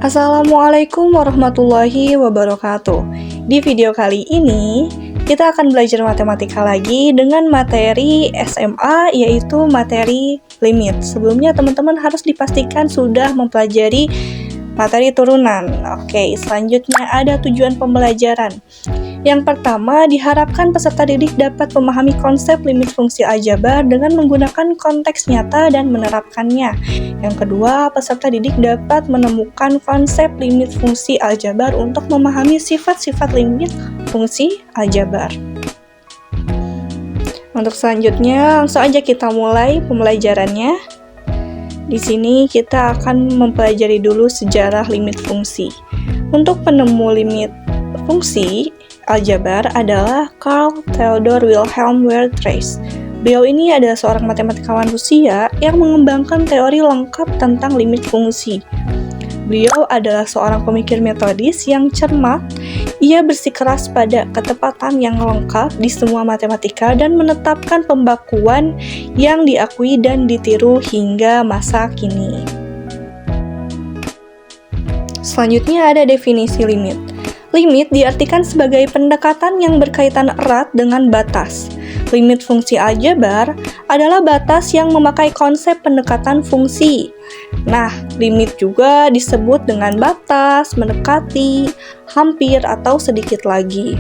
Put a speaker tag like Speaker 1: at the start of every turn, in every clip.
Speaker 1: Assalamualaikum warahmatullahi wabarakatuh. Di video kali ini, kita akan belajar matematika lagi dengan materi SMA, yaitu materi limit. Sebelumnya, teman-teman harus dipastikan sudah mempelajari materi turunan. Oke, selanjutnya ada tujuan pembelajaran. Yang pertama, diharapkan peserta didik dapat memahami konsep limit fungsi aljabar dengan menggunakan konteks nyata dan menerapkannya. Yang kedua, peserta didik dapat menemukan konsep limit fungsi aljabar untuk memahami sifat-sifat limit fungsi aljabar. Untuk selanjutnya, langsung aja kita mulai pembelajarannya. Di sini kita akan mempelajari dulu sejarah limit fungsi. Untuk penemu limit fungsi aljabar adalah Carl Theodor Wilhelm Weierstrass. Beliau ini adalah seorang matematikawan Rusia yang mengembangkan teori lengkap tentang limit fungsi. Beliau adalah seorang pemikir metodis yang cermat. Ia bersikeras pada ketepatan yang lengkap di semua matematika dan menetapkan pembakuan yang diakui dan ditiru hingga masa kini. Selanjutnya ada definisi limit. Limit diartikan sebagai pendekatan yang berkaitan erat dengan batas. Limit fungsi aljabar adalah batas yang memakai konsep pendekatan fungsi. Nah, limit juga disebut dengan batas, mendekati, hampir, atau sedikit lagi.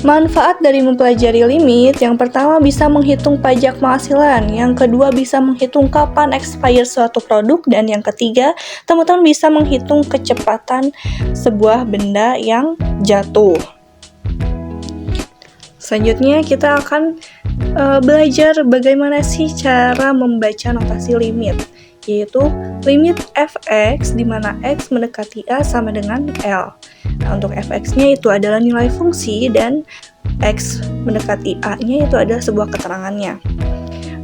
Speaker 1: Manfaat dari mempelajari limit, yang pertama bisa menghitung pajak penghasilan, yang kedua bisa menghitung kapan expire suatu produk, dan yang ketiga, teman-teman bisa menghitung kecepatan sebuah benda yang jatuh. Selanjutnya kita akan belajar bagaimana sih cara membaca notasi limit, yaitu limit fx di mana x mendekati a sama dengan L. Nah, untuk fx-nya itu adalah nilai fungsi dan x mendekati a-nya itu adalah sebuah keterangannya.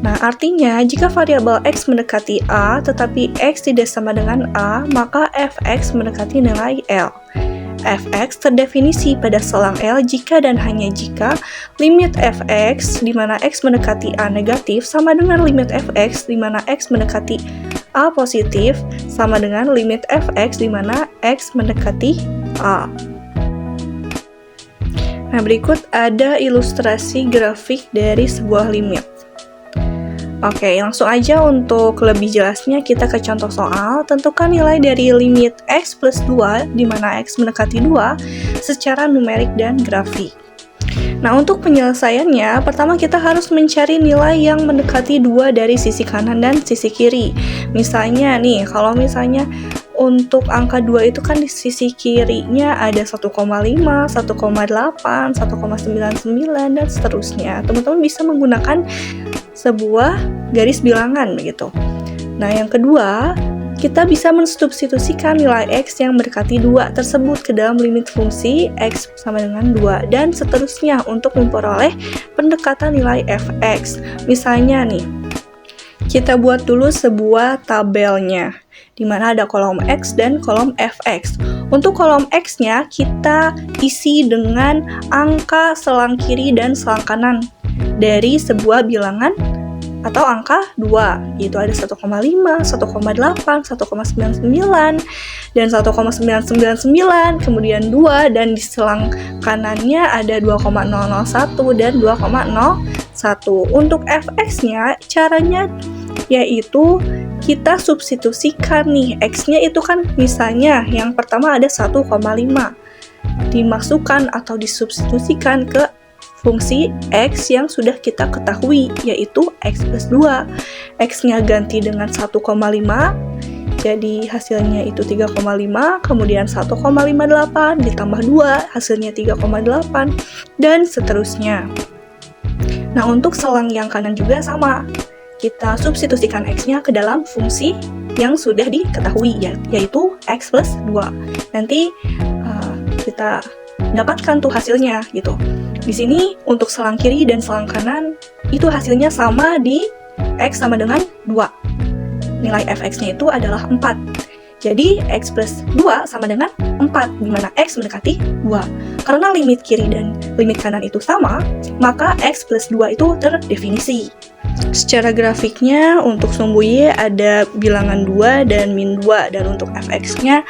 Speaker 1: Nah, artinya jika variabel x mendekati a tetapi x tidak sama dengan a, maka fx mendekati nilai L. Fx terdefinisi pada selang L jika dan hanya jika limit fx di mana x mendekati a negatif sama dengan limit fx di mana x mendekati a positif sama dengan limit fx di mana x mendekati a. Nah, berikut ada ilustrasi grafik dari sebuah limit. Oke, langsung aja untuk lebih jelasnya kita ke contoh soal. Tentukan nilai dari limit x plus 2 di mana x mendekati 2 secara numerik dan grafik. Nah, untuk penyelesaiannya, pertama kita harus mencari nilai yang mendekati 2 dari sisi kanan dan sisi kiri. Misalnya nih, kalau misalnya untuk angka 2 itu kan di sisi kirinya ada 1,5, 1,8, 1,99, dan seterusnya. Teman-teman bisa menggunakan sebuah garis bilangan begitu. Nah, yang kedua, kita bisa mensubstitusikan nilai x yang mendekati 2 tersebut ke dalam limit fungsi x sama dengan 2 dan seterusnya untuk memperoleh pendekatan nilai fx. Misalnya nih, kita buat dulu sebuah tabelnya di mana ada kolom x dan kolom fx. Untuk kolom x-nya kita isi dengan angka selang kiri dan selang kanan dari sebuah bilangan atau angka 2, yaitu ada 1,5, 1,8, 1,99, dan 1,999, kemudian 2, dan di selang kanannya ada 2,001 dan 2,01. Untuk fx-nya, caranya yaitu kita substitusikan nih, x-nya itu kan misalnya yang pertama ada 1,5, dimasukkan atau disubstitusikan ke fungsi x yang sudah kita ketahui, yaitu x plus 2. X-nya ganti dengan 1,5, jadi hasilnya itu 3,5, kemudian 1,58 ditambah 2, hasilnya 3,8, dan seterusnya. Nah, untuk selang yang kanan juga sama. Kita substitusikan x-nya ke dalam fungsi yang sudah diketahui, yaitu x plus 2. Nanti kita dapatkan tuh hasilnya gitu. Di sini untuk selang kiri dan selang kanan itu hasilnya sama di x sama dengan 2. Nilai fx-nya itu adalah 4. Jadi x plus 2 sama dengan 4, di mana x mendekati 2. Karena limit kiri dan limit kanan itu sama, maka x plus 2 itu terdefinisi. Secara grafiknya untuk sumbu Y ada bilangan 2 dan min 2, dan untuk fx-nya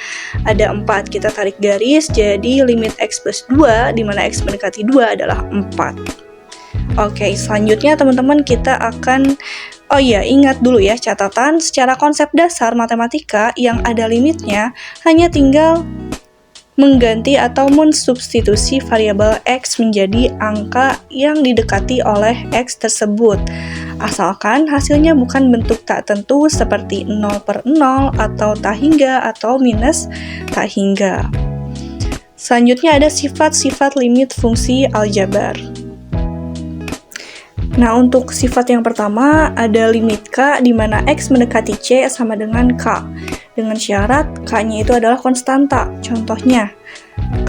Speaker 1: ada 4. Kita tarik garis, jadi limit x plus 2 di mana x mendekati 2 adalah 4. Oke, selanjutnya teman-teman kita akan ingat dulu ya catatan, secara konsep dasar matematika yang ada limitnya hanya tinggal mengganti atau mensubstitusi variabel x menjadi angka yang didekati oleh x tersebut, asalkan hasilnya bukan bentuk tak tentu seperti 0/0 atau tak hingga atau minus tak hingga. Selanjutnya ada sifat-sifat limit fungsi aljabar. Nah, untuk sifat yang pertama ada limit k di mana x mendekati c sama dengan k, dengan syarat k-nya itu adalah konstanta. Contohnya,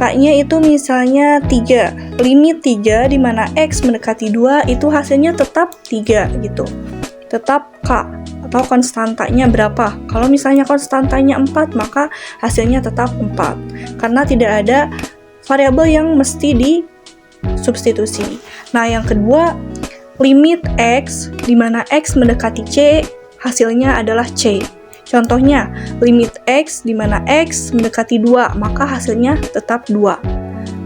Speaker 1: k-nya itu misalnya 3, limit 3 di mana x mendekati 2 itu hasilnya tetap 3 gitu. Tetap k atau konstantanya berapa? Kalau misalnya konstantanya 4, maka hasilnya tetap 4 karena tidak ada variabel yang mesti disubstitusi. Nah, yang kedua, limit x di mana x mendekati c hasilnya adalah c. Contohnya, limit x di mana x mendekati 2, maka hasilnya tetap 2.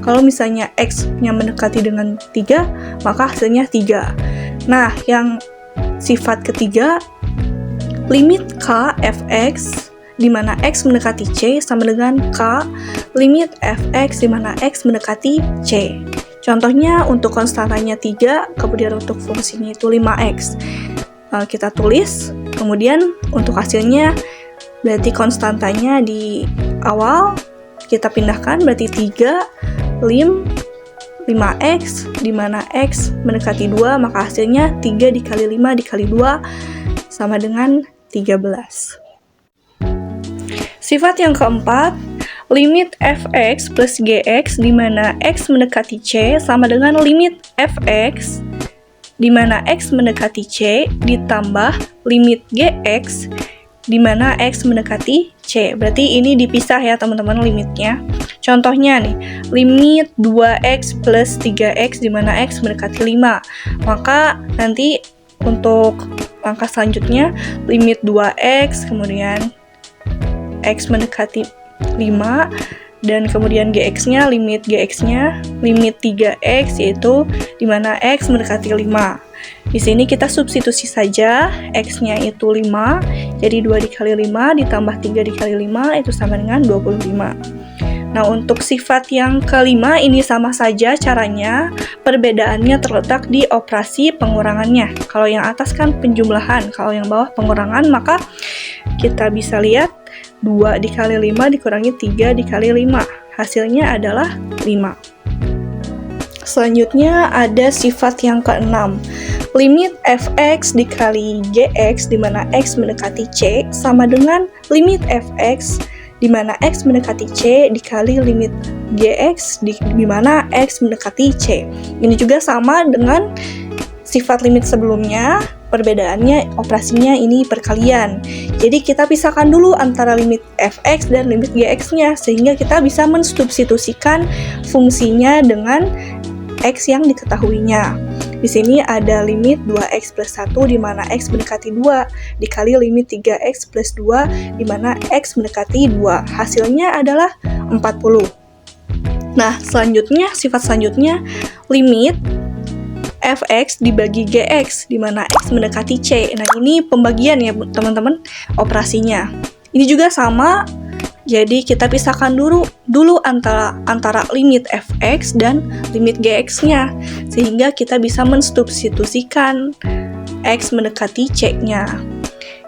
Speaker 1: Kalau misalnya x-nya mendekati dengan 3, maka hasilnya 3. Nah, yang sifat ketiga, limit k fx di mana x mendekati c sama dengan k limit fx di mana x mendekati c. Contohnya untuk konstantanya 3, kemudian untuk fungsinya itu 5x. Kita tulis, kemudian untuk hasilnya berarti konstantanya di awal kita pindahkan, berarti 3 lim 5x di mana x mendekati 2, maka hasilnya 3 dikali 5 dikali 2 sama dengan 13. Sifat yang keempat, limit fx plus gx di mana x mendekati c sama dengan limit fx di mana x mendekati c ditambah limit gx di mana x mendekati c. Berarti ini dipisah ya teman-teman limitnya. Contohnya nih, limit 2x plus 3x di mana x mendekati 5. Maka nanti untuk langkah selanjutnya limit 2x kemudian x mendekati 5 dan kemudian gx-nya, limit gx-nya limit 3x yaitu di mana x mendekati 5. Di sini kita substitusi saja, x-nya itu 5, jadi 2 dikali 5 ditambah 3 dikali 5 itu sama dengan 25. Nah, untuk sifat yang kelima ini sama saja caranya, perbedaannya terletak di operasi pengurangannya. Kalau yang atas kan penjumlahan, kalau yang bawah pengurangan, maka kita bisa lihat 2 dikali 5 dikurangi 3 dikali 5. Hasilnya adalah 5. Selanjutnya ada sifat yang keenam. Limit fx dikali gx di mana x mendekati c sama dengan limit fx di mana x mendekati c dikali limit gx di mana x mendekati c. Ini juga sama dengan sifat limit sebelumnya, perbedaannya operasinya ini perkalian. Jadi kita pisahkan dulu antara limit fx dan limit gx-nya sehingga kita bisa mensubstitusikan fungsinya dengan x yang diketahuinya. Di sini ada limit 2x plus 1 di mana x mendekati 2 dikali limit 3x plus 2 di mana x mendekati 2. Hasilnya adalah 40. Nah, selanjutnya, sifat selanjutnya limit fx dibagi gx di mana x mendekati c. Nah, ini pembagian ya teman-teman operasinya. Ini juga sama. Jadi kita pisahkan dulu antara limit fx dan limit gx-nya sehingga kita bisa mensubstitusikan x mendekati c-nya.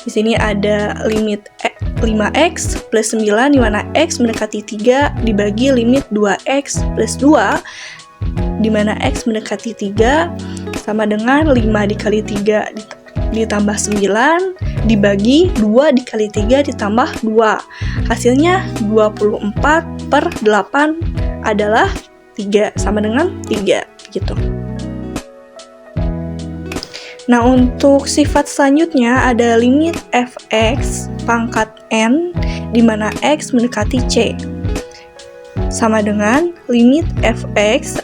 Speaker 1: Di sini ada limit 5x plus 9 di mana x mendekati 3 dibagi limit 2x plus 2 di mana x mendekati 3 sama dengan 5 dikali 3 ditambah 9 dibagi 2 dikali 3 ditambah 2. Hasilnya 24 per 8 adalah 3 sama dengan 3 gitu. Nah, untuk sifat selanjutnya ada limit fx pangkat n di mana x mendekati c sama dengan limit fx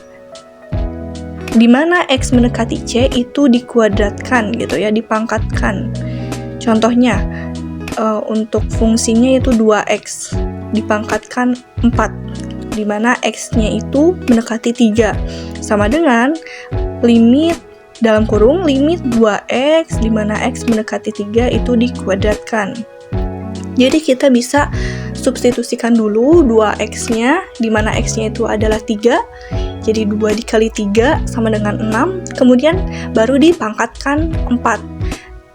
Speaker 1: di mana X mendekati C itu dikuadratkan gitu ya, dipangkatkan. Contohnya, untuk fungsinya itu 2X, dipangkatkan 4, di mana X-nya itu mendekati 3. Sama dengan limit dalam kurung limit 2X, di mana X mendekati 3 itu dikuadratkan. Jadi kita bisa substitusikan dulu 2X-nya, di mana X-nya itu adalah 3, jadi 2 dikali 3 sama dengan 6, kemudian baru dipangkatkan 4.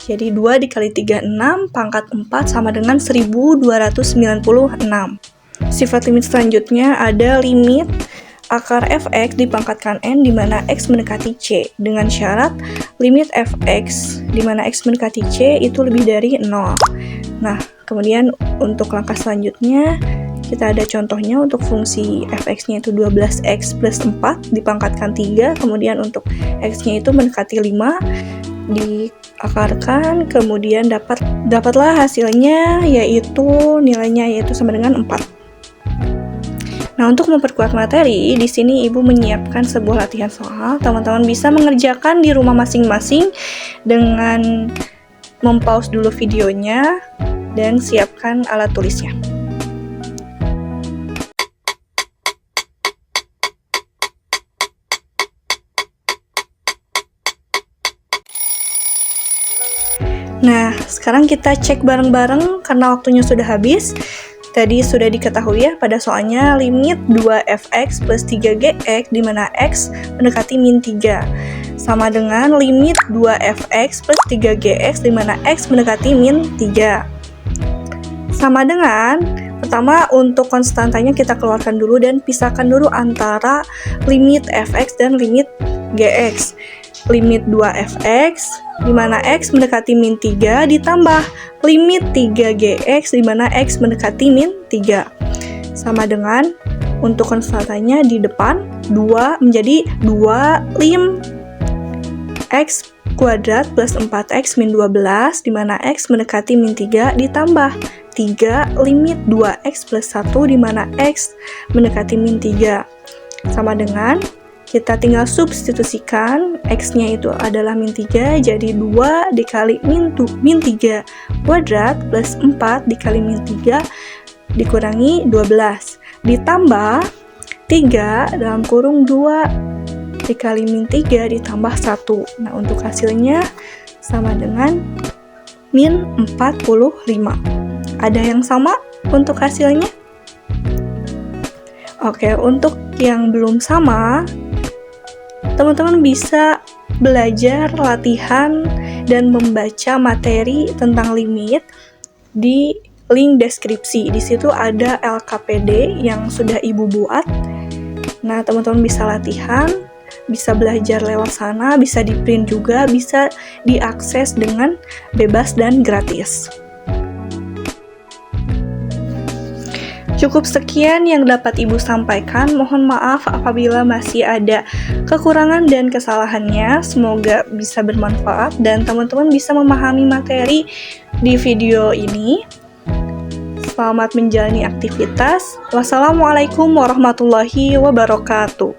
Speaker 1: Jadi 2 dikali 3, 6, pangkat 4 sama dengan 1296. Sifat limit selanjutnya ada limit akar fx dipangkatkan n, di mana x mendekati c, dengan syarat limit fx di mana x mendekati c itu lebih dari 0. Nah, kemudian untuk langkah selanjutnya kita ada contohnya untuk fungsi fx-nya itu 12x plus 4 dipangkatkan 3, kemudian untuk x-nya itu mendekati 5, diakarkan, kemudian dapatlah hasilnya nilainya yaitu sama dengan 4. Nah, untuk memperkuat materi, di sini Ibu menyiapkan sebuah latihan soal. Teman-teman bisa mengerjakan di rumah masing-masing dengan mempause dulu videonya dan siapkan alat tulisnya. Nah, sekarang kita cek bareng-bareng karena waktunya sudah habis. Tadi sudah diketahui ya pada soalnya limit 2fx plus 3gx di mana x mendekati min 3 sama dengan limit 2fx plus 3gx di mana x mendekati min 3. Sama dengan pertama untuk konstantanya kita keluarkan dulu dan pisahkan dulu antara limit fx dan limit gx. Limit 2fx di mana x mendekati min 3 ditambah limit 3gx di mana x mendekati min 3. Sama dengan untuk konstantanya di depan 2 menjadi 2 lim x kuadrat plus 4x min 12 di mana x mendekati min 3 ditambah 3 limit 2x plus 1 di mana x mendekati min 3. Sama dengan kita tinggal substitusikan x-nya itu adalah min 3, jadi 2 dikali min 3 kuadrat plus 4 dikali min 3 dikurangi 12 ditambah 3 dalam kurung 2 dikali min 3 ditambah 1. Nah, untuk hasilnya sama dengan min 45. Ada yang sama untuk hasilnya? Oke, untuk yang belum sama, teman-teman bisa belajar latihan dan membaca materi tentang limit di link deskripsi. Di situ ada LKPD yang sudah Ibu buat. Nah, teman-teman bisa latihan, bisa belajar lewat sana, bisa di-print juga, bisa diakses dengan bebas dan gratis. Cukup sekian yang dapat Ibu sampaikan. Mohon maaf apabila masih ada kekurangan dan kesalahannya. Semoga bisa bermanfaat dan teman-teman bisa memahami materi di video ini. Selamat menjalani aktivitas. Wassalamualaikum warahmatullahi wabarakatuh.